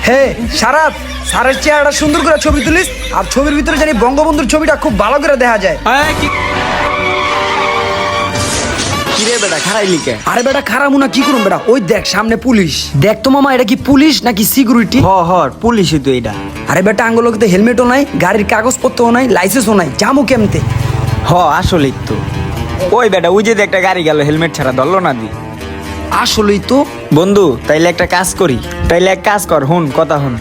হে সারাত, স্যারের চেহারাটা সুন্দর করে ছবি তুলিস, আর ছবির ভিতরে জানি বঙ্গবন্ধুর ছবিটা খুব ভালো করে দেখা যায়। কিরে বেটা খারাই লিখে? আরে বেটা খারাপ না কি করুন বেটা, ওই দেখ সামনে পুলিশ। দেখ তো মামা, এটা কি পুলিশ নাকি সিকিউরিটি? পুলিশই তো এটা। আরে বেটা আঙ্গুলোতে হেলমেটও নাই, গাড়ির কাগজপত্রও নাই, লাইসেন্সও নাই, জামু কেমতে? আসলেই তো। ওই বেটা ওই যে একটা গাড়ি গেল হেলমেট ছাড়া, ধরলো না দি। আসলেই তো। বন্ধু তাইলে একটা কাজ করি, তাইলে এক কাজ কর, হুন কথা হুন।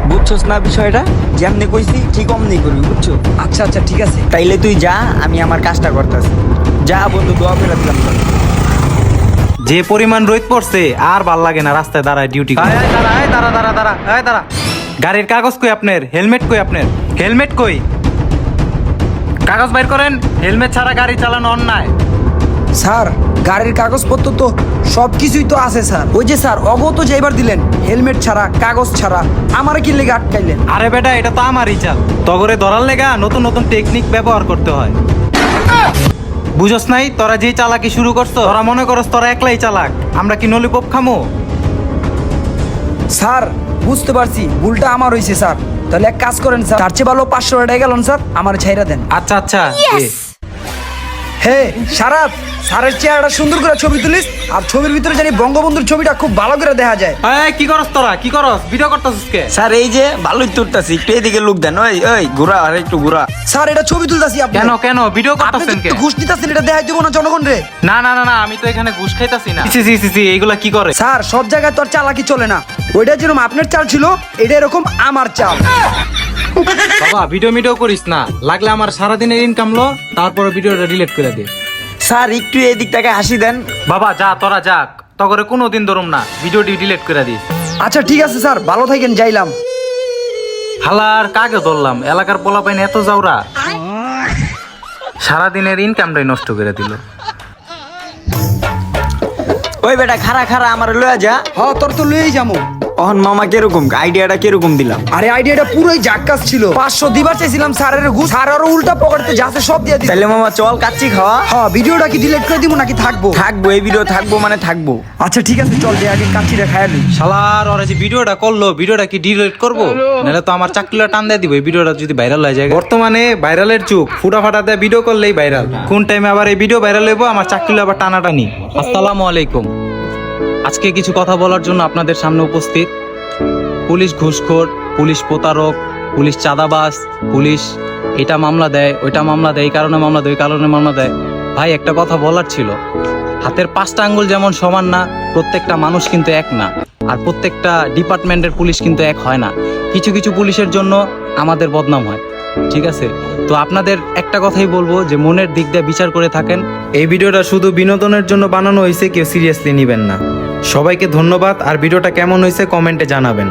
বুঝছস না বিষয়টা? যেমনি কইছি ঠিক অমনি করবি, বুঝছো? আচ্ছা আচ্ছা ঠিক আছে। তাইলে তুই যা, আমি আমার কাজটা করতেছি। যা বন্ধু, দোয়া করে দিলাম তোর। যে পরিমাণ রোদ পড়ছে আর ভাল লাগে না রাস্তায় দাঁড়ায় ডিউটি। দাঁড়া। গাড়ির কাগজ কই আপনার? হেলমেট কই আপনার? হেলমেট কই? কাগজ বাইর করেন। হেলমেট ছাড়া গাড়ি চালানো অন্যায়। স্যার গাড়ির কাগজপত্র তো সব কিছুই তো আছে স্যার। ওই যে স্যার অগত যে এবার দিলেন হেলমেট ছাড়া, কাগজ ছাড়া, আমার কি লেগে আটকাইলেন? আরে বেটা এটা তো আমারই চাল। তগরে ধরার লেগা নতুন নতুন টেকনিক ব্যবহার করতে হয়। বুঝস নাই? তোরা যে চালাকি শুরু করছো, তোরা মনে করস তোরা একলাই চালাক। আমরা কি নলিপপ খামো? স্যার বুঝতে পারছি ভুলটা আমার হয়েছে স্যার। তাহলে এক কাজ করেন স্যার, তার চেয়ে ভালো 500 টাকা গেলেন স্যার, আমার ছাইরা দেন। আচ্ছা দে। হে সারাত, স্যারের চেহারাটা সুন্দর করে ছবি তুলিস, আর ছবির ভিতরে জানি বঙ্গবন্ধুর ছবিটা খুব ভালো করে দেখা যায়। এই কি করস তোরা? কি করস? ভিডিও করতেছিস কে? স্যার এই যে ভালোই তুলতাছি, একটু এদিকে লোক দেন। ওই ওই ঘুরা, আর একটু ঘুরা। স্যার এটা ছবি তুলতাছি। আপনি কেন ভিডিও আপনি করতেছেন কে? তো ঘুষ নিতেছেন, এটা দেখাই দিব না জনগণ রে। না আমি তো এখানে ঘুষ খাইতাছি না। সি এইগুলা কি করে? স্যার সব জায়গায় তো আর চালাকি চলে না। ওইটা যেরকম আপনার চাল ছিল, এটা এরকম আমার চাল। বাবা ভিডিও করিস না, লাগলে আমার সারাদিনের ইনকাম লো, তারপরে ভিডিওটা ডিলিট করে দে। স্যার একটু এদিক থেকে হাসি দেন। বাবা যা, তোরা যাক, তগরে কোনোদিন ধরুম না, ভিডিওটি ডিলিট করে দিস। আচ্ছা ঠিক আছে স্যার, ভালো থাকেন, যাইলাম। হালার কাকে ধরলাম, এলাকার পোলা পাইন এত যাওরা, সারাদিনের ইনকামটাই নষ্ট করে দিল। ওই বেটা খারা আমার লয়া যা। তোর তো লয়েই যাবো। অহন মামা কিরকম আইডিয়াটা কিরকম দিলাম? আরে আইডিয়াটা পুরোই জাক্কাস ছিল। 500 দিবার চাইছিলাম স্যারের ঘুষ, স্যার আরো উল্টা পকেটে যাচ্ছে সব দিয়ে দিছে। তাহলে মামা চল কাচ্চি খাওয়া। ভিডিওটা কি ডিলিট করে দিব নাকি থাকবো? থাকবো, এই ভিডিও থাকবো মানে থাকবো। আচ্ছা ঠিক আছে চল, দে আগে কাচ্চিটা খাইয়া লই। শালার ওরা যে ভিডিওটা করলো, ভিডিওটা কি ডিলিট করবো? নাহলে তো আমার চাকরিটা টান দিয়ে দিব। এই ভিডিওটা যদি ভাইরাল হয়ে যায়, বর্তমানে ভাইরালের যুগ, ফুটা ফাটা দিয়ে ভিডিও করলেই ভাইরাল। কোন টাইমে আবার এই ভিডিও ভাইরাল হইব, আমার চাকরি আবার টানাটানি। আসসালামু আলাইকুম। আজকে কিছু কথা বলার জন্য আপনাদের সামনে উপস্থিত। পুলিশ ঘুষখোর, পুলিশ প্রতারক, পুলিশ চাঁদাবাজ, পুলিশ এটা মামলা দেয়, ওইটা মামলা দেয়, এই কারণে মামলা দেয়, ওই কারণে মামলা দেয়। ভাই একটা কথা বলার ছিল, হাতের 5টা আঙ্গুল যেমন সমান না, প্রত্যেকটা মানুষ কিন্তু এক না, আর প্রত্যেকটা ডিপার্টমেন্টের পুলিশ কিন্তু এক হয় না। কিছু কিছু পুলিশের জন্য আমাদের বদনাম হয়, ঠিক আছে? তো আপনাদের একটা কথাই বলবো যে মনের দিক দিয়ে বিচার করে থাকেন। এই ভিডিওটা শুধু বিনোদনের জন্য বানানো হয়েছে, কেউ সিরিয়াসলি নেবেন না। সবাইকে ধন্যবাদ, আর ভিডিওটা কেমন হয়েছে কমেন্টে জানাবেন।